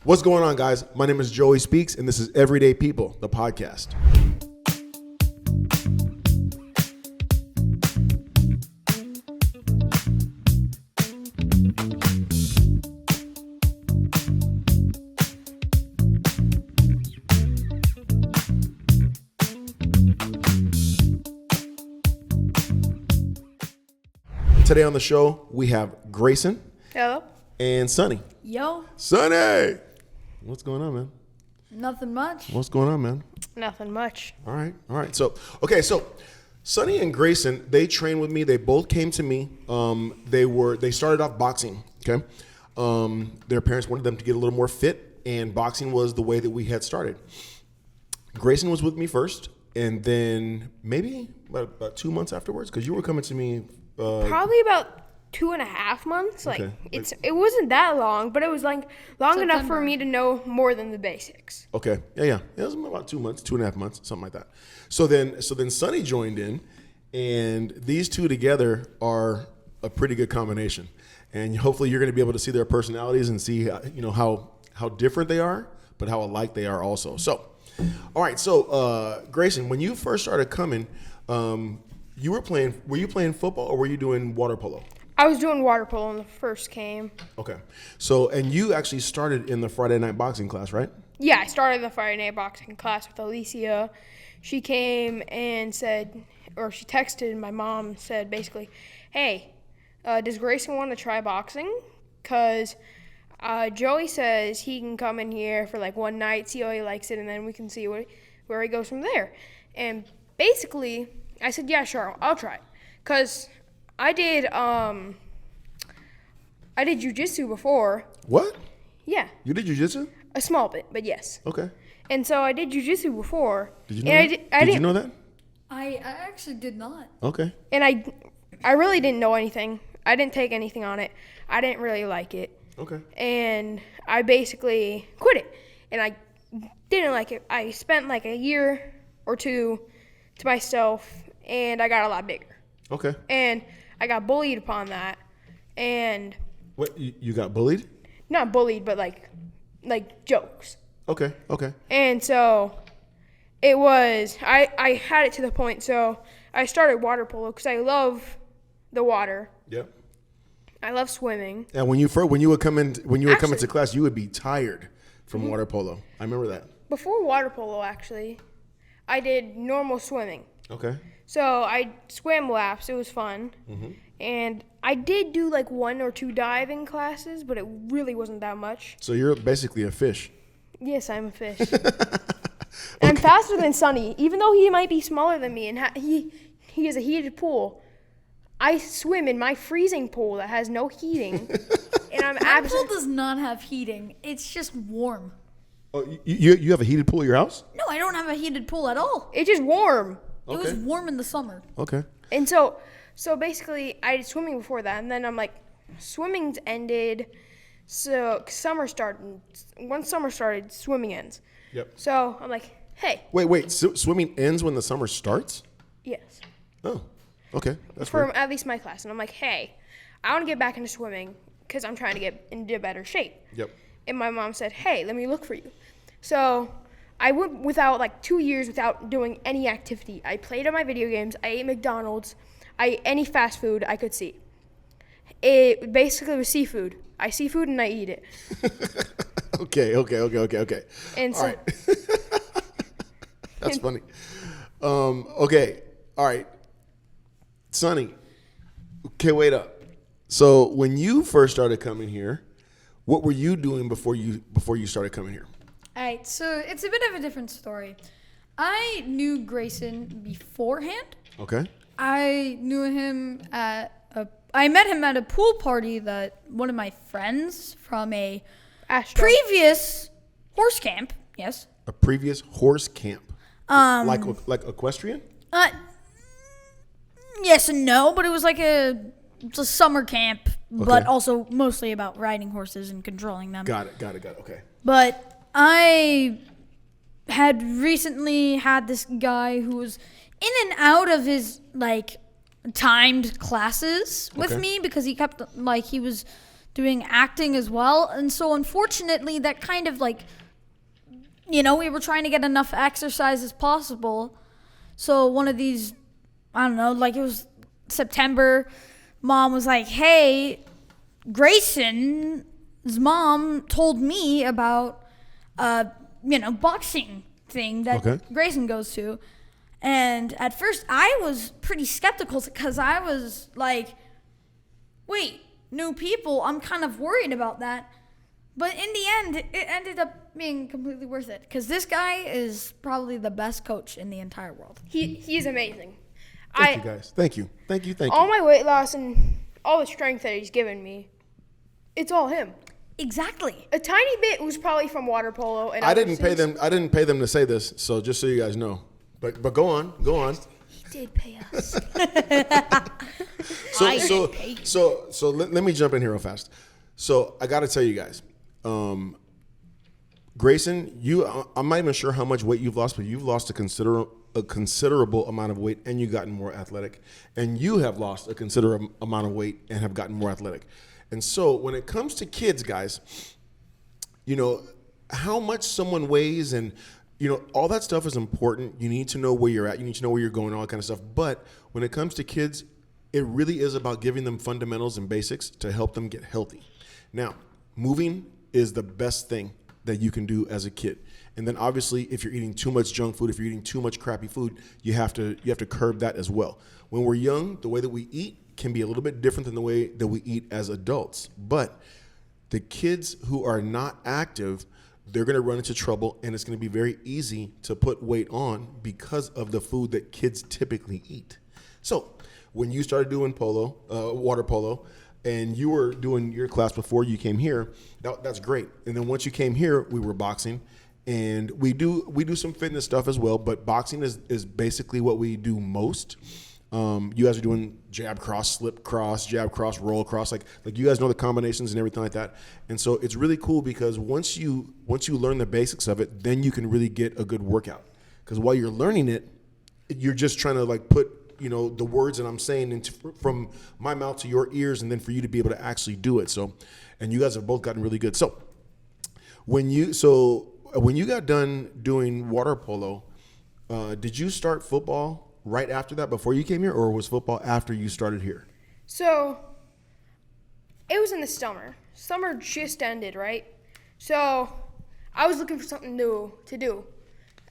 What's going on, guys? My name is Joey Speaks, and this is Everyday People, the podcast. Today on the show, we have Grayson. Hello. And Sonny. Yo. Sonny! What's going on, man? Nothing much. What's going on, man? Nothing much. All right. So Sonny and Grayson, they trained with me. They both came to me. They started off boxing, okay? Their parents wanted them to get a little more fit, and boxing was the way that we had started. Grayson was with me first, and then maybe about 2 months afterwards, because you were coming to me. Probably about 2.5 months. Okay. It wasn't that long, but it was like long enough for me to know more than the basics. Okay. Yeah. It was about 2 months, 2.5 months, something like that. So then Sonny joined in, and these two together are a pretty good combination. And hopefully you're going to be able to see their personalities and see how different they are, but how alike they are also. So, all right. So Grayson, when you first started coming, were you playing football or were you doing water polo? I was doing water polo when the first came. Okay. So, and you actually started in the Friday night boxing class, right? Yeah, I started the Friday night boxing class with Alicia. She came and said, or she texted my mom, said basically, hey, does Grayson want to try boxing? Because Joey says he can come in here for like one night, see how he likes it, and then we can see where he goes from there. And basically, I said, yeah, sure, I'll try. Because I did jiu-jitsu before. What? Yeah. You did jiu-jitsu? A small bit, but yes. Okay. And so I did jiu-jitsu before. Did you know that? Did you know that? I actually did not. Okay. And I really didn't know anything. I didn't take anything on it. I didn't really like it. Okay. And I basically quit it. And I didn't like it. I spent like a year or two to myself, and I got a lot bigger. Okay. And I got bullied upon that. And What, you got bullied? not bullied, but like jokes. Okay. And so it was, I had it to the point, so I started water polo because I love the water. Yep. I love swimming. And when you would come into class, you would be tired from water polo. I remember that. Before water polo, actually, I did normal swimming. Okay. So I swam laps. It was fun. Mm-hmm. And I did do like 1 or 2 diving classes, but it really wasn't that much. So you're basically a fish. Yes, I'm a fish. And I'm faster than Sonny. Even though he might be smaller than me and he has a heated pool, I swim in my freezing pool that has no heating. And I'm My pool does not have heating. It's just warm. Oh, you have a heated pool at your house? No, I don't have a heated pool at all. It's just warm. It was warm in the summer. Okay. And so basically, I did swimming before that, and then I'm like, swimming's ended, so summer started. Once summer started, swimming ends. Yep. So I'm like, hey. Wait. So swimming ends when the summer starts? Yes. Oh, okay. That's For weird. at least my class. And I'm like, hey, I want to get back into swimming because I'm trying to get into better shape. Yep. And my mom said, hey, let me look for you. So I went without like 2 years without doing any activity. I played on my video games. I ate McDonald's. I ate any fast food I could see. It basically was seafood. I see food and I eat it. Okay. And so, All right. That's funny. Okay. All right. Sonny. Okay, wait up. So when you first started coming here, what were you doing before you started coming here? All right, so it's a bit of a different story. I knew Grayson beforehand. Okay. I met him at a pool party that one of my friends from a previous horse camp, yes. A previous horse camp. Like equestrian? Yes and no, but it was like it's a summer camp, but also mostly about riding horses and controlling them. Got it. Okay. But I had recently had this guy who was in and out of his like timed classes with me because he kept he was doing acting as well. And so unfortunately, that kind of like, we were trying to get enough exercise as possible. So one of these, I don't know, like it was September, Mom was like, hey, Grayson's mom told me about boxing thing that Grayson goes to. And at first I was pretty skeptical because I was like, wait, new people, I'm kind of worried about that. But in the end, it ended up being completely worth it because this guy is probably the best coach in the entire world. He's amazing. Thank you, guys. Thank you. All my weight loss and all the strength that he's given me, it's all him. Exactly. A tiny bit was probably from water polo. And I didn't pay them to say this, so just so you guys know. But go on. He did pay us. So let me jump in here real fast. So I got to tell you guys, Grayson, I'm not even sure how much weight you've lost, but you've lost a considerable amount of weight, and you've gotten more athletic. And you have lost a considerable amount of weight and have gotten more athletic. And so when it comes to kids, guys, how much someone weighs and all that stuff is important. You need to know where you're at. You need to know where you're going, all that kind of stuff. But when it comes to kids, it really is about giving them fundamentals and basics to help them get healthy. Now, moving is the best thing that you can do as a kid. And then obviously, if you're eating too much junk food, if you're eating too much crappy food, you have to curb that as well. When we're young, the way that we eat can be a little bit different than the way that we eat as adults. But the kids who are not active, they're going to run into trouble, and it's going to be very easy to put weight on because of the food that kids typically eat. So when you started doing water polo, and you were doing your class before you came here, that's great. And then once you came here, we were boxing, and we do some fitness stuff as well, but boxing is basically what we do most. You guys are doing jab cross, slip cross, jab cross, roll cross, like you guys know the combinations and everything like that. And so it's really cool because once you learn the basics of it, then you can really get a good workout. Because while you're learning it, you're just trying to put the words that I'm saying from my mouth to your ears, and then for you to be able to actually do it. So, and you guys have both gotten really good. So when you got done doing water polo, did you start football right after that, before you came here, or was football after you started here? So it was in the summer. Summer just ended, right? So I was looking for something new to do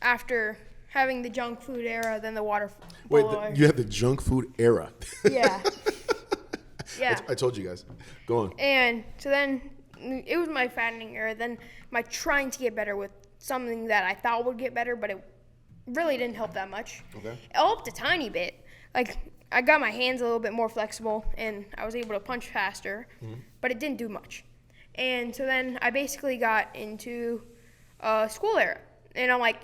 after having the junk food era, then the water polo era. You had the junk food era. Yeah. Yeah. I told you guys. Go on. And so then it was my fattening era, then my trying to get better with something that I thought would get better, but it really didn't help that much. Okay. It helped a tiny bit. I got my hands a little bit more flexible, and I was able to punch faster, but it didn't do much. And so then I basically got into school era, and I'm like,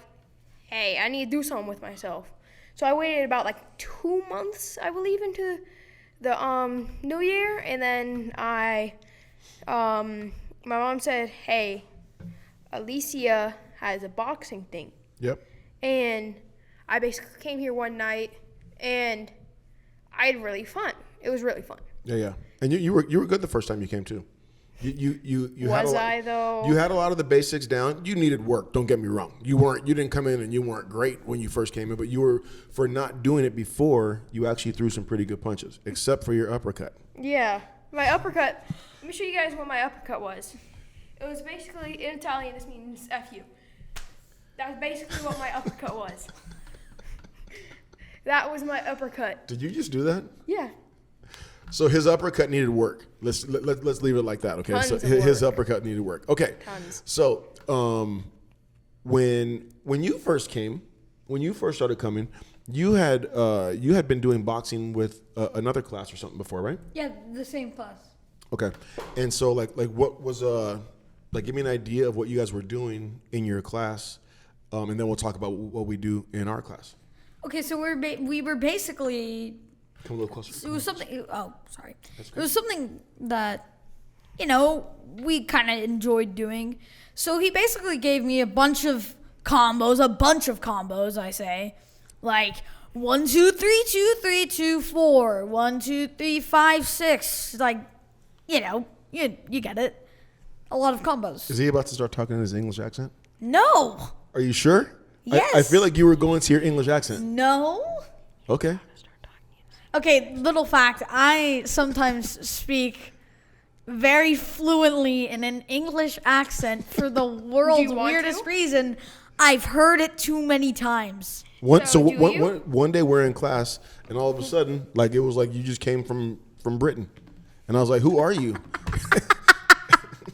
hey, I need to do something with myself. So I waited about 2 months, I believe, into the new year, and then my mom said, hey, Alicia has a boxing thing. Yep. And I basically came here one night, and I had really fun. It was really fun. Yeah. And you were good the first time you came too. You was I though? You had a lot of the basics down. You needed work. Don't get me wrong. You didn't come in and you weren't great when you first came in, but you were, for not doing it before, you actually threw some pretty good punches, except for your uppercut. Yeah, my uppercut. Let me show you guys what my uppercut was. It was basically, in Italian, this means F you. That was basically what my uppercut was. That was my uppercut. Did you just do that? Yeah. So his uppercut needed work. Let's leave it like that, okay? Tons So of his work. uppercut needed work. Okay. Tons. So when you first came, when you first started coming, you had been doing boxing with another class or something before, right? Yeah, the same class. Okay. And so what was give me an idea of what you guys were doing in your class, and then we'll talk about what we do in our class. Okay, so we were basically. Come a little closer. It was something. Oh, sorry. That's It was something that, we kind of enjoyed doing. So he basically gave me a bunch of combos. I say, 1, 2, 3, 2, 3, 2, 4, 1, 2, 3, 5, 6. you get it. A lot of combos. Is he about to start talking in his English accent? No. Are you sure? Yes. I feel like you were going to your English accent. No. Okay. Okay, little fact. I sometimes speak very fluently in an English accent for the world's want weirdest to? reason. I've heard it too many times. So do you? One day we're in class, and all of a sudden, like, it was like you just came from Britain. And I was like, who are you?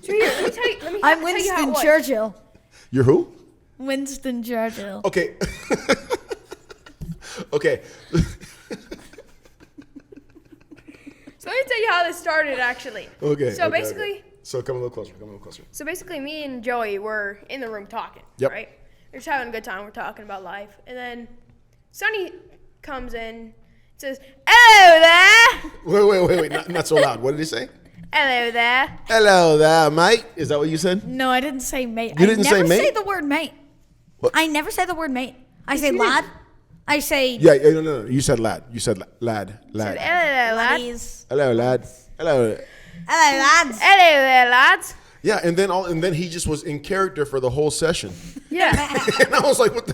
So here, let me tell you. I'm tell you how it Winston was. Churchill. You're who? Winston Churchill. Okay. Okay. So let me tell you how this started, actually. Okay. So okay, basically, okay. So come a little closer. So basically, me and Joey were in the room talking. Yep. Right. We're just having a good time. We're talking about life, and then Sonny comes in, says, "Hello there." Wait. Not so loud. What did he say? Hello there. Hello there, mate. Is that what you said? No, I didn't say mate. You didn't say I never mate? say the word mate. What? I never say the word mate. I say you did. lad. I say Yeah, no. You said lad. You said lad. Hello there, lads. laddies. Hello, lad. Hello. Hello, lads. Hello there, lads. Yeah, and then he just was in character for the whole session. Yeah. And I was like, what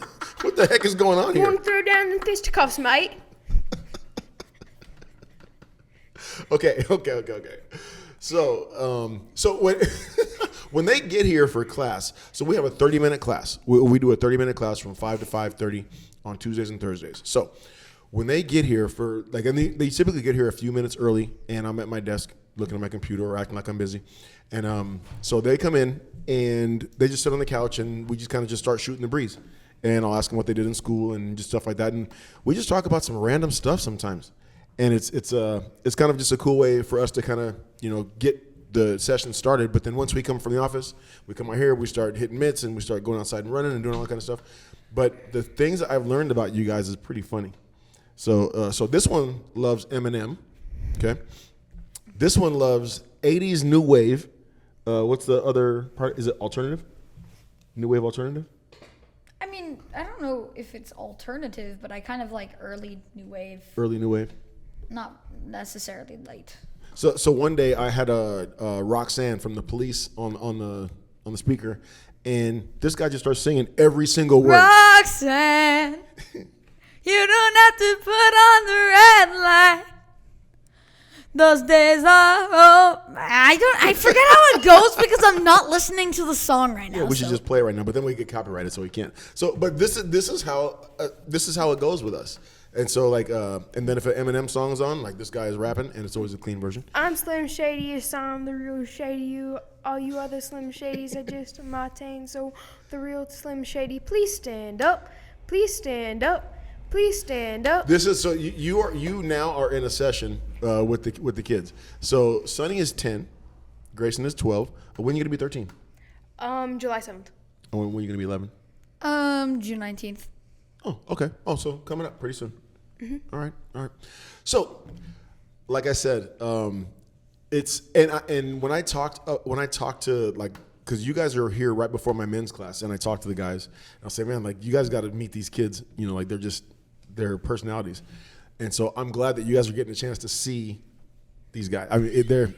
the heck is going on You here? want to throw down the fisticuffs, mate? Okay. So when when they get here for class, so we have a 30-minute class. We do a 30-minute class from 5 to 5:30 on Tuesdays and Thursdays. So when they get here and they typically get here a few minutes early, and I'm at my desk looking at my computer or acting like I'm busy, and so they come in and they just sit on the couch and we just kind of just start shooting the breeze, and I'll ask them what they did in school and just stuff like that, and we just talk about some random stuff sometimes. And it's kind of just a cool way for us to kind of, get the session started. But then once we come from the office, we come out here, we start hitting mitts, and we start going outside and running and doing all that kind of stuff. But the things that I've learned about you guys is pretty funny. So this one loves Eminem, okay? This one loves 80s new wave. What's the other part? Is it alternative? New wave alternative? I mean, I don't know if it's alternative, but I kind of like early new wave. Early new wave. Not necessarily late. So one day I had a Roxanne from the Police on the speaker, and this guy just starts singing every single word. Roxanne, you don't have to put on the red light. Those days are over. I forget how it goes because I'm not listening to the song right now. Yeah, we should just play it right now, but then we get copyrighted, so we can't. So, but this is how it goes with us. And so and then if an Eminem song is on, like this guy is rapping, and it's always a clean version. I'm Slim Shady, yes, I'm the real Shady. You, all you other Slim Shadys are just my tane. So the real Slim Shady, please stand up, please stand up, please stand up. This is so you now are in a session with the kids. So Sonny is 10, Grayson is 12. When are you gonna be 13? July 7th. Oh, when are you gonna be 11? June 19th. Oh, okay. Oh, so coming up pretty soon. Mm-hmm. All right. So, like I said, it's and when I talked to because you guys are here right before my men's class, and I talk to the guys, and I'll say, man, like you guys got to meet these kids. Like they're just their personalities, and so I'm glad that you guys are getting a chance to see these guys. I mean,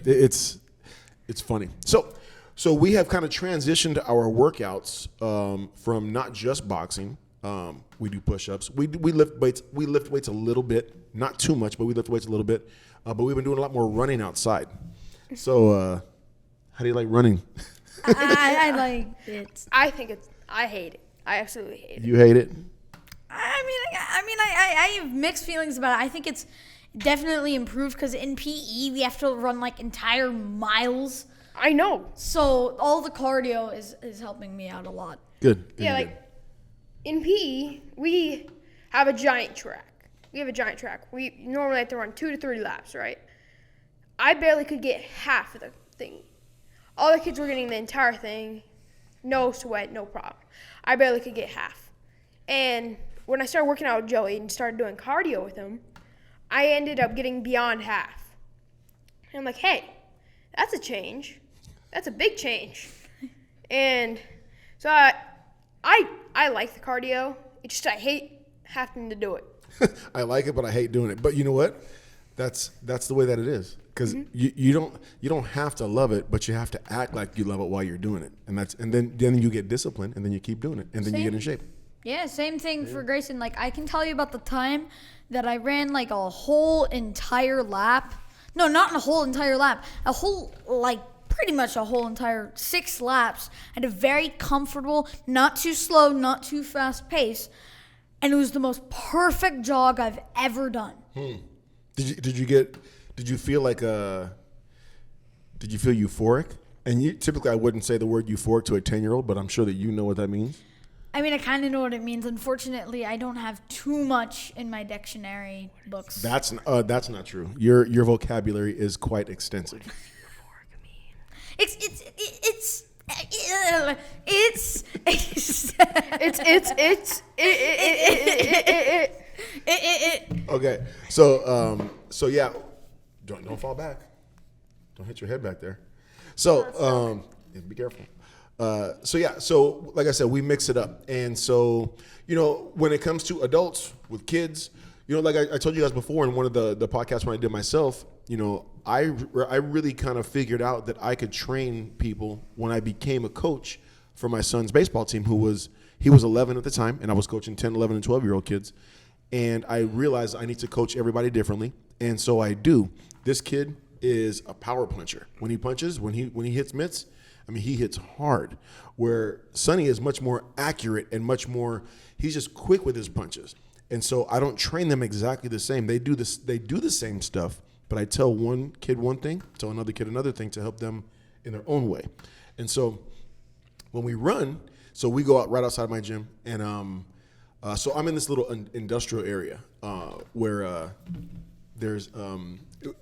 it's funny. So we have kind of transitioned our workouts from not just boxing. We do push-ups. We lift weights. We lift weights a little bit, not too much, but we lift weights a little bit. But we've been doing a lot more running outside. So, how do you like running? I like it. I hate it. I absolutely hate it. You hate it? I have mixed feelings about it. I think it's definitely improved because in PE we have to run like entire miles. I know. So all the cardio is helping me out a lot. Good. Yeah, like in PE, we have a giant track. We normally have to run 2 to 3 laps, right? I barely could get half of the thing. All the kids were getting the entire thing, no sweat, no problem. I barely could get half. And when I started working out with Joey and started doing cardio with him, I ended up getting beyond half. And I'm like, hey, that's a change. That's a big change. And so I like the cardio. It's just I hate having to do it. I like it, but I hate doing it. But you know what? That's the way that it is. because you don't have to love it, but you have to act like you love it while you're doing it, and then you get disciplined, and then you keep doing it, and then you get in shape. Yeah, same thing for Grayson. Like, I can tell you about the time that I ran like a whole entire lap. No, not a whole entire lap. Pretty much a whole entire 6 laps at a very comfortable, not too slow, not too fast pace. And it was the most perfect jog I've ever done. Did you feel euphoric? And typically I wouldn't say the word euphoric to a 10-year-old, but I'm sure that you know what that means. I mean, I kind of know what it means. Unfortunately, I don't have too much in my dictionary books. That's not true. Your vocabulary is quite extensive. It's Okay, so yeah, don't fall back. Don't hit your head back there. So be careful. So like I said, we mix it up, and so when it comes to adults with kids, like I told you guys before in one of the podcasts when I did myself, I really kind of figured out that I could train people when I became a coach for my son's baseball team. He was 11 at the time, and I was coaching 10, 11, and 12-year-old kids, and I realized I need to coach everybody differently, and so I do. This kid is a power puncher. When he punches, when he hits mitts, I mean, he hits hard, where Sonny is much more accurate and much more, he's just quick with his punches. And so I don't train them exactly the same. They do the same stuff, but I tell one kid one thing, tell another kid another thing to help them in their own way. And so when we run, so we go out right outside my gym, and so I'm in this little industrial area where there's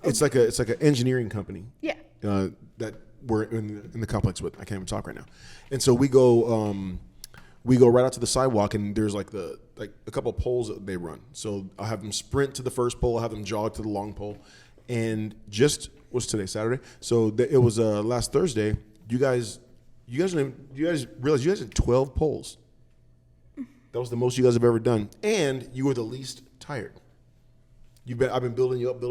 it's like an engineering company. Yeah. That we're in the complex with. I can't even talk right now. And so we go right out to the sidewalk, and there's like a couple of poles that they run. So I'll have them sprint to the first pole, I'll have them jog to the long pole. And what's today, Saturday? So it was last Thursday. You guys realized you guys had 12 poles. That was the most you guys have ever done, and you were the least tired. I've been building you up,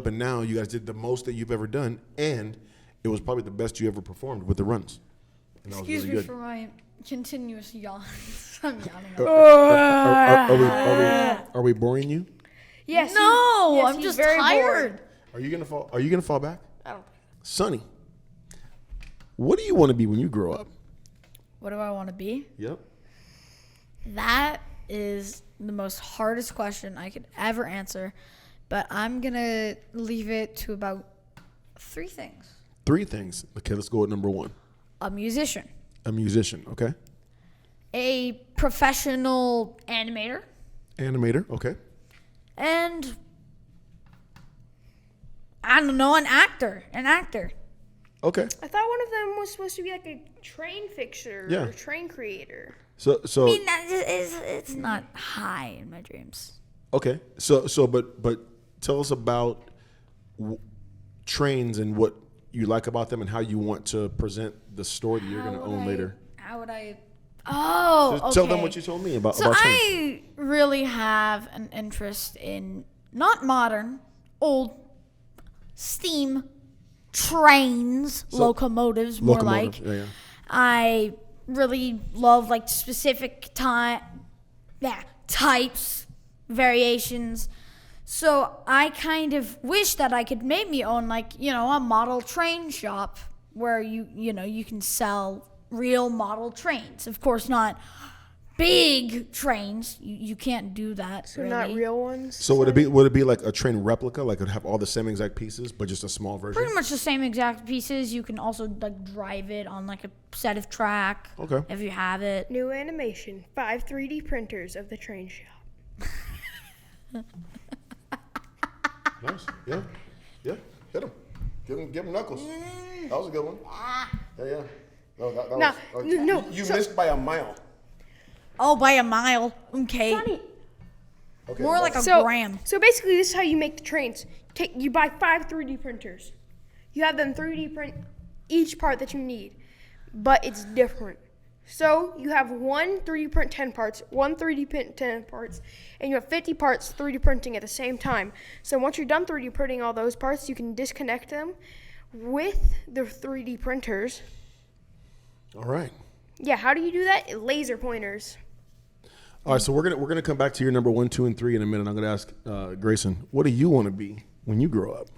and now you guys did the most that you've ever done, and it was probably the best you ever performed with the runs. And that Excuse was me really good. for my continuous yawns. I'm yawning. Are we boring you? Yes. No, yes, I'm he's just very tired. bored. Are you gonna fall back? I don't. Sonny, what do you want to be when you grow up? What do I want to be? Yep. That is the most hardest question I could ever answer, but I'm going to leave it to about 3 things. 3 things. Okay, let's go with number 1. A musician. A musician, okay. A professional animator. Animator, okay. And I don't know, an actor. Okay. I thought one of them was supposed to be like a train fixer Yeah. or train creator. So I mean, it's not high in my dreams. okay. So but tell us about trains and what you like about them and how you want to present the story that you're going to own later. How would I? Oh, Just okay. tell them what you told me about So trains. I really have an interest in not modern, old steam trains, locomotives, more like. Yeah. I really love like specific types, variations. So I kind of wish that I could maybe own like, a model train shop where you can sell real model trains. Of course, not big trains. You can't do that. So really. not real ones. So would it be like a train replica, like it'd have all the same exact pieces, but just a small version? Pretty much the same exact pieces. You can also like drive it on like a set of track. Okay. If you have it. New animation: 5 3D printers of the train shop. Nice. Yeah. Hit him. Give him knuckles. That was a good one. Yeah. No, that No, was. no, You so- missed by a mile. Oh, by a mile. Okay. Okay. More like a So, gram. so basically, this is how you make the trains. You buy 5 3D printers. You have them 3D print each part that you need, but it's different. So you have one 3D print 10 parts, one 3D print 10 parts, and you have 50 parts 3D printing at the same time. So once you're done 3D printing all those parts, you can disconnect them with the 3D printers. All right. Yeah, how do you do that? Laser pointers. All right, so we're gonna come back to your number 1, 2, and 3 in a minute. I'm gonna ask Grayson, what do you want to be when you grow up?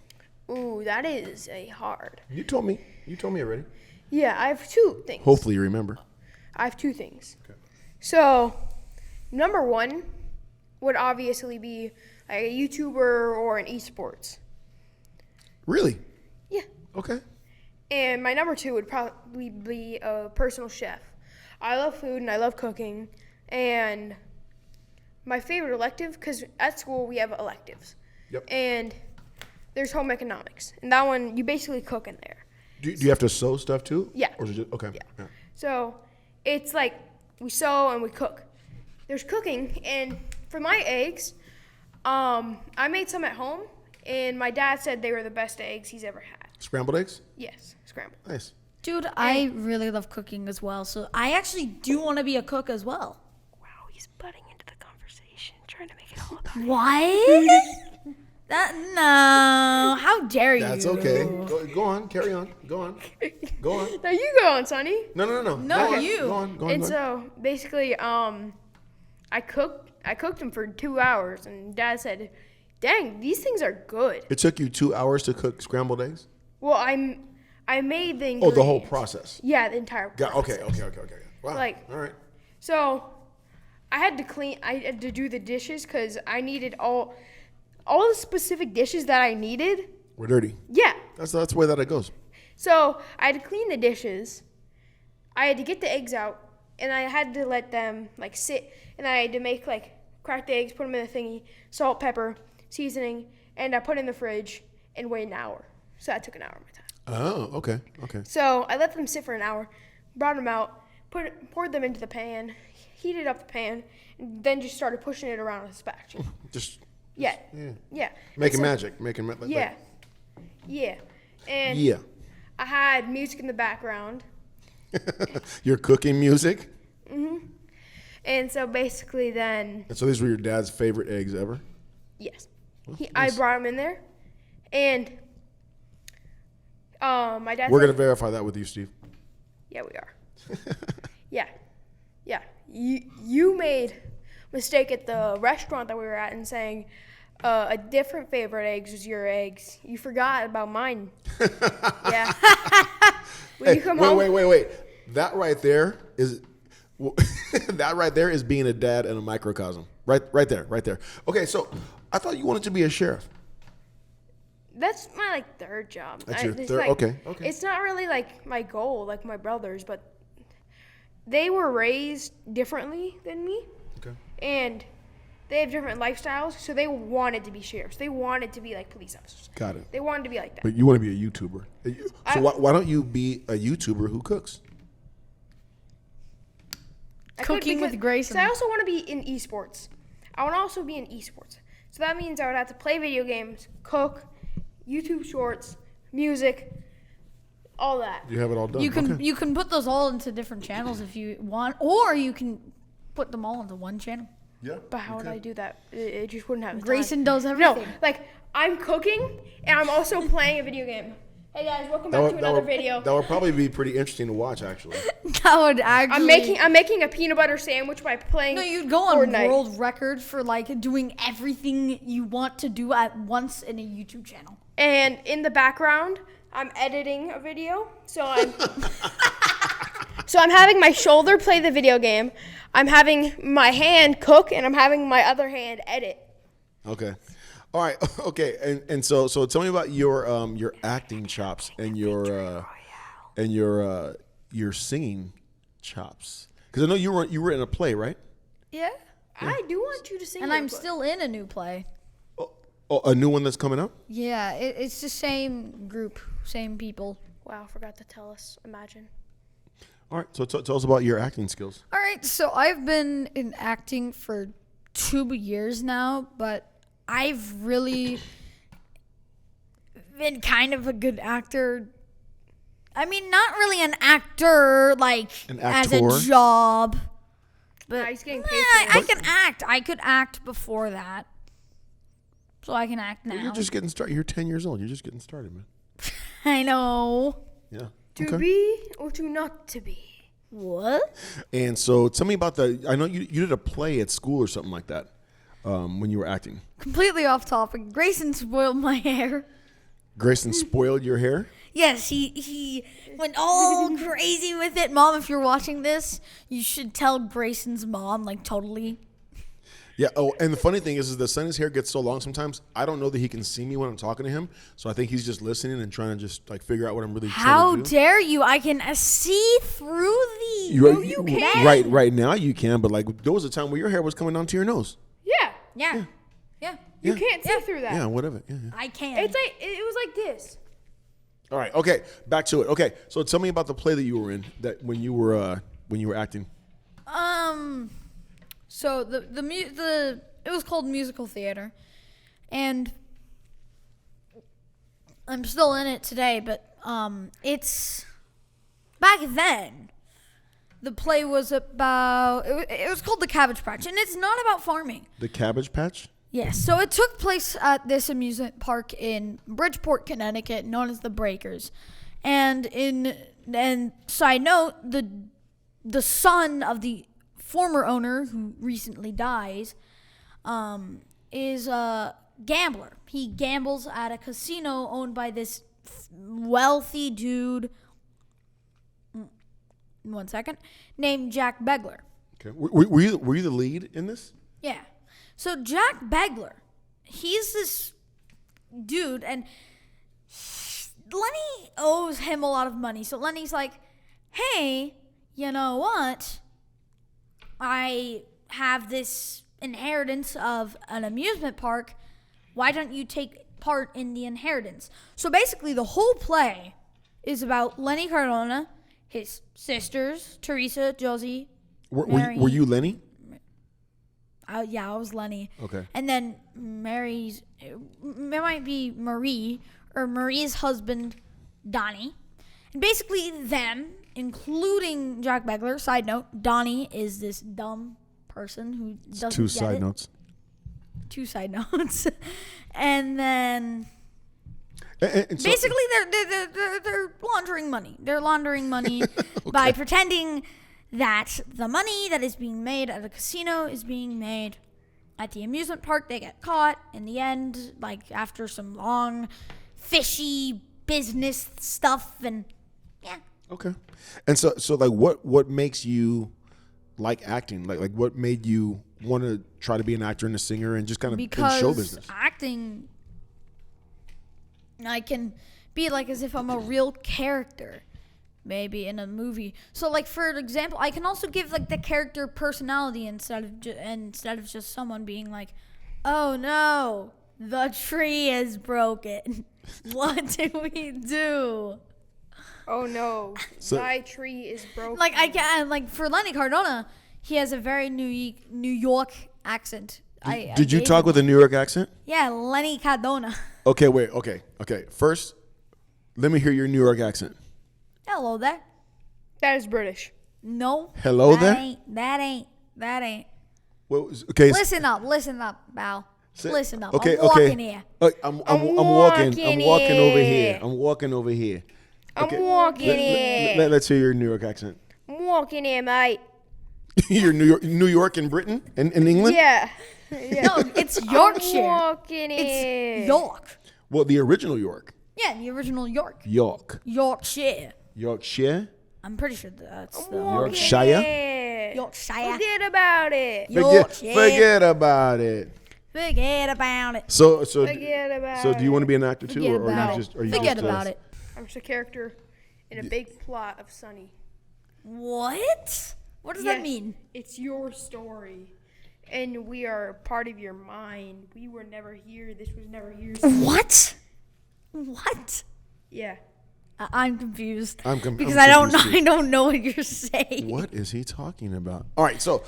Ooh, that is a hard. You told me already. Yeah, I have two things. Hopefully you remember. I have two things. Okay. So, number one would obviously be like a YouTuber or an esports. Really? Yeah. Okay. And my number two would probably be a personal chef. I love food and I love cooking. And my favorite elective, because at school we have electives. Yep. And there's home economics. And that one, you basically cook in there. Do you have to sew stuff too? Yeah. Or is it just, okay. Yeah. So it's like we sew and we cook. There's cooking, and for my eggs, I made some at home, and my dad said they were the best eggs he's ever had. Scrambled eggs? Yes, scrambled. Nice. Dude, I really love cooking as well, so I actually do want to be a cook as well. Wow, he's butting into the conversation, trying to make it all about What? No, how dare you? That's okay. Go on. Carry on. Go on. Go on. No, you go on, Sonny. No. No, Go on. you. Go on. Go on. And Go on. so basically, I cooked them for 2 hours, and Dad said, "Dang, these things are good." It took you 2 hours to cook scrambled eggs? Well, I made the ingredients. Oh, the whole process. Yeah, the entire process. Okay. Wow. Like- all right. So, I had to do the dishes because I needed all the specific dishes that I needed. We're dirty. Yeah. That's the way that it goes. So, I had to clean the dishes. I had to get the eggs out, and I had to let them like sit, and I had to make like crack the eggs, put them in the thingy, salt, pepper, seasoning, and I put it in the fridge and wait an hour. So that took an hour of my time. Oh, okay. So I let them sit for an hour, brought them out, poured them into the pan, heated up the pan, and then just started pushing it around with a spatula. Yeah. Making So- magic. Yeah. And Yeah. I had music in the background. Your cooking music? And so basically then, And so these were your dad's favorite eggs ever? yes. I brought them in there. And my dad We're said, going to verify that with you, Steve. yeah, we are. Yeah. You made a mistake at the restaurant that we were at and saying a different favorite eggs was your eggs. You forgot about mine. Yeah. When you come home, Wait. That right there is being a dad in a microcosm. Right there. Okay, so I thought you wanted to be a sheriff. that's my like third job. That's your It's third- like- okay. It's not really like my goal, like my brothers, but they were raised differently than me, Okay. and they have different lifestyles. So they wanted to be sheriffs. They wanted to be like police officers. Got it. They wanted to be like that. But you want to be a YouTuber. So why don't you be a YouTuber who cooks? I could Cooking with because- Grayson. 'cause I also want to be in esports. I want to also be in esports. So that means I would have to play video games, cook, YouTube shorts, music, all that. You have it all done. You can Okay. you can put those all into different channels if you want, or you can put them all into one channel. Yeah. But how would I do that? It just wouldn't have the Grayson time. does No, everything. like I'm cooking and I'm also playing a video game. Hey guys, welcome back to another video. That would probably be pretty interesting to watch, actually. That would actually. I'm making a peanut butter sandwich by playing. No, you'd go on Fortnite. world record for like doing everything you want to do at once in a YouTube channel. And in the background, I'm editing a video. So I'm having my shoulder play the video game. I'm having my hand cook, and I'm having my other hand edit. Okay. All right. Okay. And so tell me about your acting chops and your singing chops. Because I know you were in a play, right? Yeah. I do want you to sing. And real I'm quick. still in a new play. Oh, a new one that's coming up? Yeah, it's the same group, same people. Wow, forgot to tell us. Imagine. All right. So tell us about your acting skills. All right, so I've been in acting for 2 years now, but I've really been kind of a good actor I mean, not really an actor, like, An as actor? a job. But Nah, he's getting yeah, paid for I it. can act. I could act before that. So I can act now. You're just getting started. You're 10 years old. You're just getting started, man. I know. Yeah. To be or to not to be. What? And so tell me about I know you did a play at school or something like that when you were acting. Completely off topic. Grayson spoiled my hair. Grayson spoiled your hair? Yes, he went all crazy with it. Mom, if you're watching this, you should tell Grayson's mom, like, totally. Yeah. Oh, and the funny thing is that Sonny's hair gets so long sometimes, I don't know that he can see me when I'm talking to him. So I think he's just listening and trying to just, like, figure out what I'm really How trying to do. dare you? I can see through the... You can. Right now you can, but, like, there was a time where your hair was coming down to your nose. Yeah. Yeah. You can't see through that. Yeah, whatever. Yeah. I can. It's like it was like this. All right. Okay. Back to it. Okay. So tell me about the play that you were in that when you were acting. So it was called musical theater, and I'm still in it today. But it's back then. The play was about. It was called The Cabbage Patch, and it's not about farming. The Cabbage Patch? Yes. So it took place at this amusement park in Bridgeport, Connecticut, known as the Breakers. And side note, the son of the former owner, who recently dies, is a gambler. He gambles at a casino owned by this wealthy dude. One second, named Jack Begler. Okay. Were you the lead in this? Yeah. So Jack Begler, he's this dude, and Lenny owes him a lot of money. So Lenny's like, hey, you know what? I have this inheritance of an amusement park. Why don't you take part in the inheritance? So basically the whole play is about Lenny Cardona, his sisters, Teresa, Josie, Mary. Were you Lenny? Yeah, I was Lenny. Okay. And then it might be Marie, or Marie's husband, Donnie. And basically them, including Jack Begler. Side note, Donnie is this dumb person who doesn't Two get side it. notes. Two side notes. And then... And so, basically, they're laundering money. They're laundering money by pretending that the money that is being made at a casino is being made at the amusement park. They get caught in the end, like after some long, fishy business stuff, and yeah. Okay. And so like what makes you like acting? Like what made you want to try to be an actor and a singer and just kind of in show Because business? acting, I can be like as if I'm a real character, maybe in a movie. So, like for example, I can also give like the character personality instead of just someone being like, "Oh no, the tree is broken. What do we do?" Oh no, So- my tree is broken. Like I can like for Lenny Cardona, he has a very New York accent. Did you talk with a New York accent? Yeah, Lenny Cardona. Okay, wait. Okay. First, let me hear your New York accent. Hello there. That is British. No. Hello that there? That ain't. Okay. Listen up, Val. Listen up. Okay. I'm walking here. I'm I'm walking. I'm walking walking over here. here. I'm walking over here. I'm walking here. Let's hear your New York accent. I'm walking here, mate. You're New York in Britain and in England? Yeah. No, it's Yorkshire. I'm walking here. It's York. Well, the original York. Yeah, the original York. York. Yorkshire. Yorkshire. I'm pretty sure that's the Walking Yorkshire? here. Yorkshire. Forget about it. Yorkshire. Forget about it. Forget about it. So Forget about do you want to be an actor too, Forget or are about you it. just are you Forget just about it. I'm just a character in a big plot of Sunny. What? What does that mean? It's your story. And we are part of your mind. We were never here. This was never here. What? What? Yeah. I'm confused. I'm because I don't know. confused too. I don't know what you're saying. What is he talking about? All right, so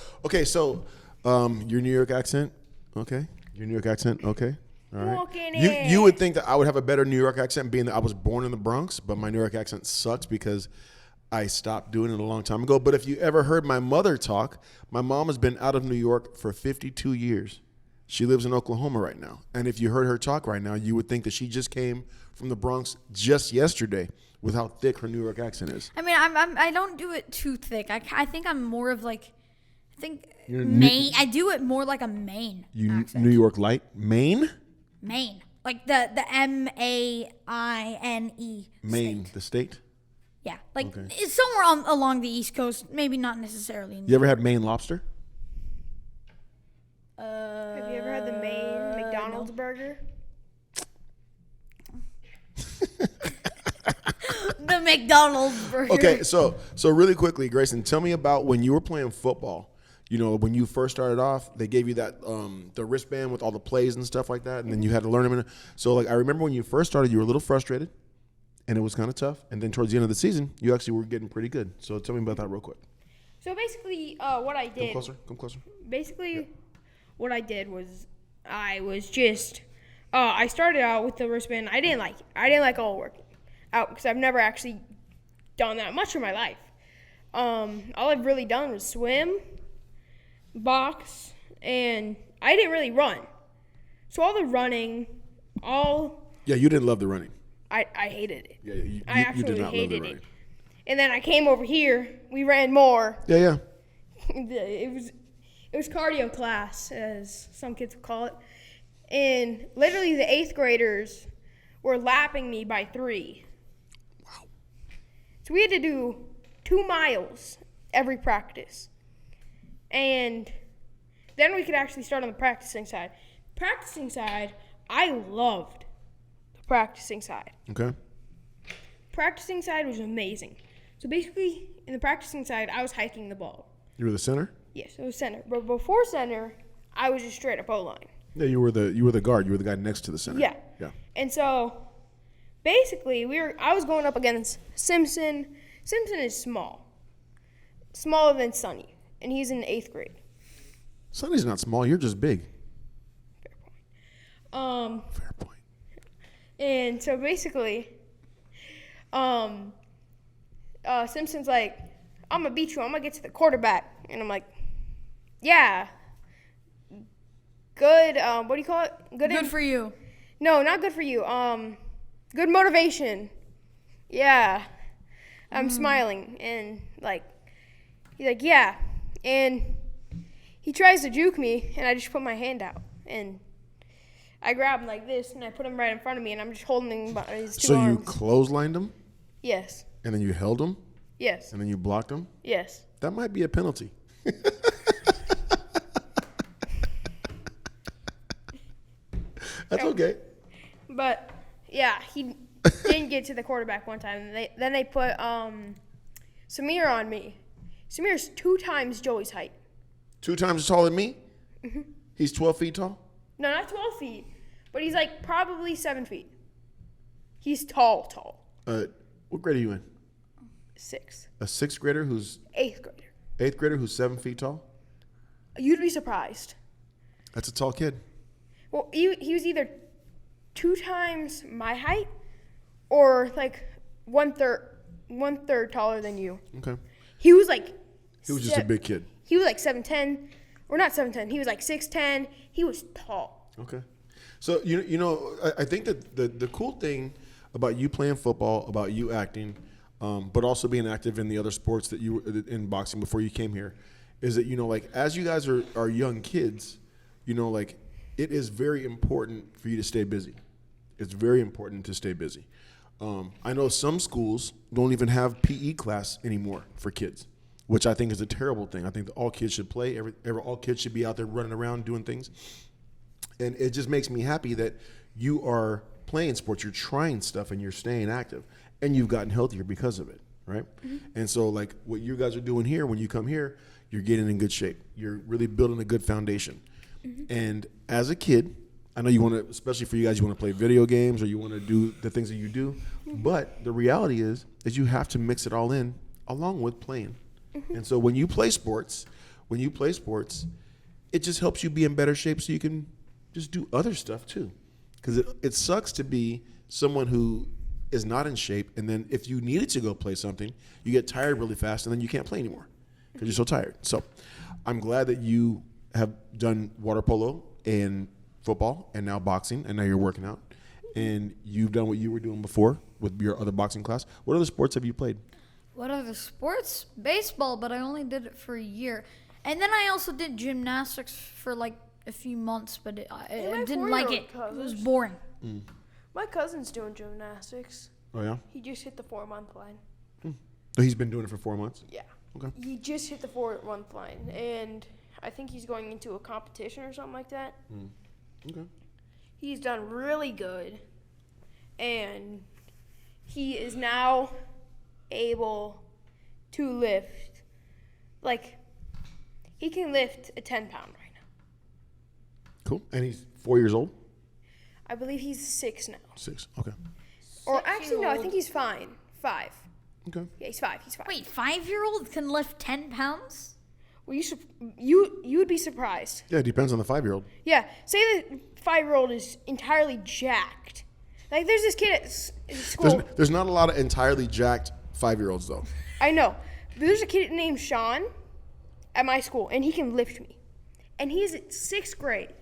your New York accent, okay? Your New York accent, okay? All right. Walking You in. would think that I would have a better New York accent being that I was born in the Bronx, but my New York accent sucks because I stopped doing it a long time ago. But if you ever heard my mother talk, my mom has been out of New York for 52 years. She lives in Oklahoma right now. And if you heard her talk right now, you would think that she just came from the Bronx just yesterday with how thick her New York accent is. I mean, I don't do it too thick. I think I'm more of like, I think You're Maine. I do it more like a Maine accent. New York light? Maine? Maine, like the Maine Maine, state. the state? Yeah, like Okay. it's somewhere along the East Coast. Maybe not necessarily. You ever had Maine lobster? Have you ever had the Maine McDonald's burger? The McDonald's burger. Okay, so really quickly, Grayson, tell me about when you were playing football. You know, when you first started off, they gave you that the wristband with all the plays and stuff like that, and then you had to learn them. So, like, I remember when you first started, you were a little frustrated, and it was kind of tough. And then towards the end of the season, you actually were getting pretty good. So, tell me about that real quick. So basically, what I did. Come closer. Basically, what I did was I was just. I started out with the wristband. I didn't like all working out because I've never actually done that much in my life. All I've really done was swim, box, and I didn't really run. So all the running, Yeah, you didn't love the running. I hated it. Yeah, you I did absolutely not love the hated running. it. And then I came over here. We ran more. Yeah. It was cardio class, as some kids would call it. And literally the 8th graders were lapping me by 3. Wow. So we had to do 2 miles every practice. And then we could actually start on the practicing side. Practicing side, I loved the practicing side. Okay. Practicing side was amazing. So basically, in the practicing side, I was hiking the ball. You were the center? Yes, it was center. But before center, I was just straight up O-line. Yeah, you were the guard. You were the guy next to the center. Yeah. Yeah. And so, basically, I was going up against Simpson. Simpson is smaller than Sonny, and he's in 8th grade. Sonny's not small. You're just big. Fair point. And so basically, Simpson's like, I'm gonna beat you. I'm gonna get to the quarterback, and I'm like, yeah. Good. What do you call it? Good for you. No, not good for you. Good motivation. Yeah. I'm smiling, and he's like, yeah. And he tries to juke me, and I just put my hand out, and I grab him like this, and I put him right in front of me, and I'm just holding him by his 2 arms. So you clotheslined him, Yes. and then you held him, Yes. and then you blocked him? Yes. That might be a penalty. That's okay. But yeah, he didn't get to the quarterback one time. Then they put Samir on me. Samir's 2 times Joey's height. 2 times as tall as me? Mm-hmm. He's 12 feet tall? No, not 12 feet, but he's like probably 7 feet. He's tall. What grade are you in? 6. A 6th grader who's 8th grader. 8th grader who's 7 feet tall? You'd be surprised. That's a tall kid. Well, he was either 2 times my height or like one third taller than you. Okay. He was like. He was just a big kid. He was like 7'10", or not 7'10". He was like 6'10". He was tall. Okay. So you know I think that the cool thing about you playing football, about you acting, but also being active in the other sports that you were in boxing before you came here, is that as you guys are young kids, it is very important for you to stay busy. It's very important to stay busy. I know some schools don't even have PE class anymore for kids, which I think is a terrible thing. I think that all kids should play. All kids should be out there running around doing things. And it just makes me happy that you are playing sports, you're trying stuff, and you're staying active. And you've gotten healthier because of it, right? Mm-hmm. And so, what you guys are doing here, when you come here, you're getting in good shape. You're really building a good foundation. Mm-hmm. And as a kid, I know you want to, especially for you guys, you want to play video games or you want to do the things that you do. Mm-hmm. But the reality is you have to mix it all in along with playing. Mm-hmm. And so when you play sports, it just helps you be in better shape so you can just do other stuff too. Because it sucks to be someone who is not in shape, and then if you needed to go play something, you get tired really fast, and then you can't play anymore because you're so tired. So I'm glad that you have done water polo and football and now boxing, and now you're working out. And you've done what you were doing before with your other boxing class. What other sports have you played? What other sports? Baseball, but I only did it for a year. And then I also did gymnastics for like a few months, but I didn't like it. It was boring. My cousin's doing gymnastics. Oh, yeah? He just hit the 4-month line. So he's been doing it for 4 months? Yeah. Okay. He just hit the 4-month line, and I think he's going into a competition or something like that. Okay. He's done really good, and he is now able to lift, like, he can lift a 10-pound right now. Cool. And he's 4 years old? I believe he's 6 now. 6. Okay. Or actually, no, I think he's 5. Okay. Yeah, he's 5. Wait, 5-year-old can lift 10 pounds? Well, you would be surprised. Yeah, it depends on the 5-year-old. Yeah, say the 5-year-old is entirely jacked. Like, there's this kid at school. There's not a lot of entirely jacked 5-year-olds, though. I know. But there's a kid named Sean at my school, and he can lift me. And he's at 6th grade.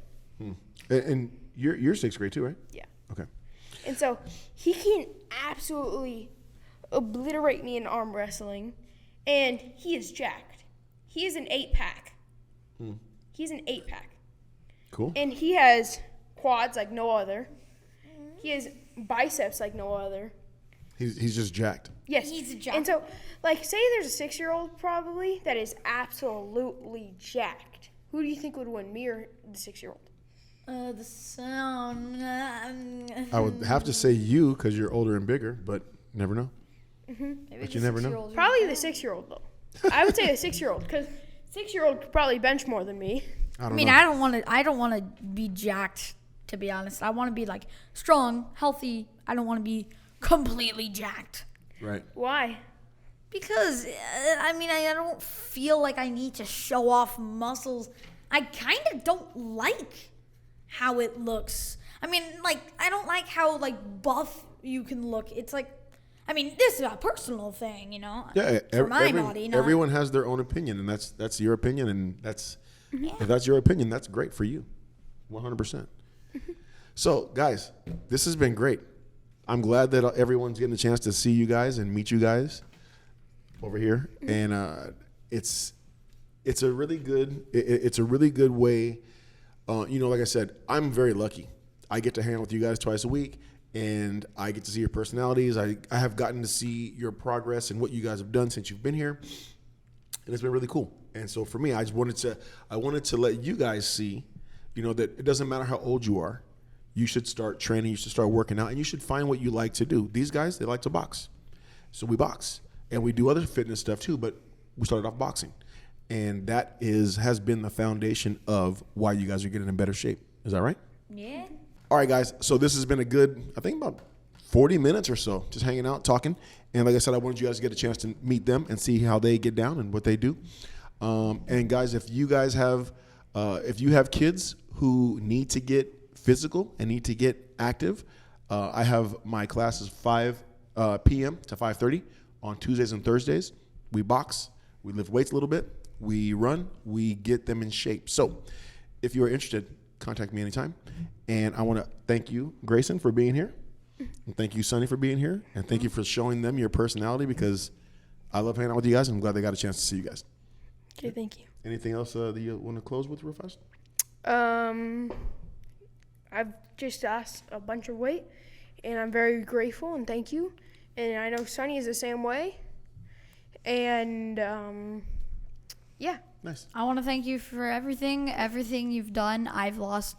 And you're 6th grade, too, right? Yeah. Okay. And so he can absolutely obliterate me in arm wrestling, and he is jacked. He is an 8-pack. He's an 8-pack. Cool. And he has quads like no other. He has biceps like no other. He's just jacked. Yes. He's jacked. And so, like, say there's a 6-year-old probably that is absolutely jacked. Who do you think would win, me or the 6-year-old? The sound. I would have to say you because you're older and bigger, but never know. But you never know. Probably the 6-year-old, though. I would say the 6-year-old, because 6-year-old could probably bench more than me. I mean, I don't want to be jacked, to be honest. I want to be like strong, healthy. I don't want to be completely jacked. Right. Why? Because I don't feel like I need to show off muscles. I kind of don't like how it looks. I mean, like, I don't like how like buff you can look. It's like, I mean, this is a personal thing, you know. Yeah, for my body. Not, everyone has their own opinion, and that's your opinion, and if that's your opinion, that's great for you, 100%. So, guys, this has been great. I'm glad that everyone's getting a chance to see you guys and meet you guys over here, and it's a really good way. Like I said, I'm very lucky. I get to hang out with you guys twice a week, and I get to see your personalities. I have gotten to see your progress and what you guys have done since you've been here, and it's been really cool. And so for me, I wanted to let you guys see, that it doesn't matter how old you are. You should start training. You should start working out, and you should find what you like to do. These guys, they like to box, so we box, and we do other fitness stuff too. But we started off boxing, and that has been the foundation of why you guys are getting in better shape. Is that right? Yeah. All right, guys. So this has been a good, I think, about 40 minutes or so, just hanging out, talking. And like I said, I wanted you guys to get a chance to meet them and see how they get down and what they do. And guys, if you have kids who need to get physical and need to get active, I have my classes 5 p.m. to 5:30 on Tuesdays and Thursdays. We box, we lift weights a little bit, we run, we get them in shape. So if you are interested, contact me anytime. And I want to thank you, Grayson, for being here. And thank you, Sonny, for being here. And thank you for showing them your personality, because I love hanging out with you guys, and I'm glad they got a chance to see you guys. Okay, thank you. Anything else that you want to close with real fast? I've just asked a bunch of weight, and I'm very grateful and thank you. And I know Sonny is the same way. And, yeah. Nice. I want to thank you for everything you've done. I've lost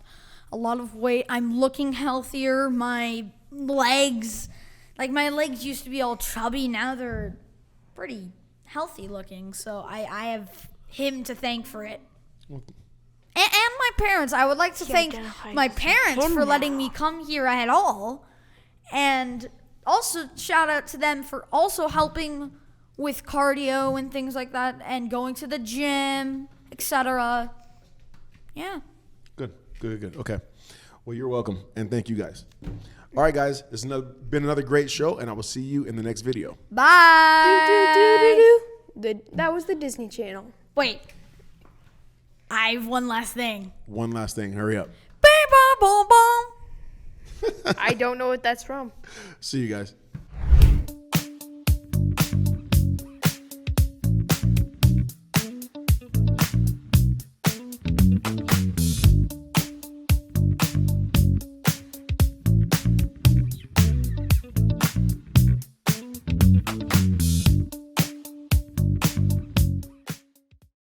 a lot of weight. I'm looking healthier. My legs used to be all chubby. Now they're pretty healthy looking. So I have him to thank for it. And my parents. I would like to thank my parents for letting me come here at all. And also shout out to them for also helping with cardio and things like that, and going to the gym, etc. Yeah. Good. Okay. Well, you're welcome, and thank you guys. All right, guys, this has been another great show, and I will see you in the next video. Bye. That was the Disney Channel. Wait. I have one last thing. One last thing. Hurry up. Beep, boom, boom, boom. I don't know what that's from. See you guys.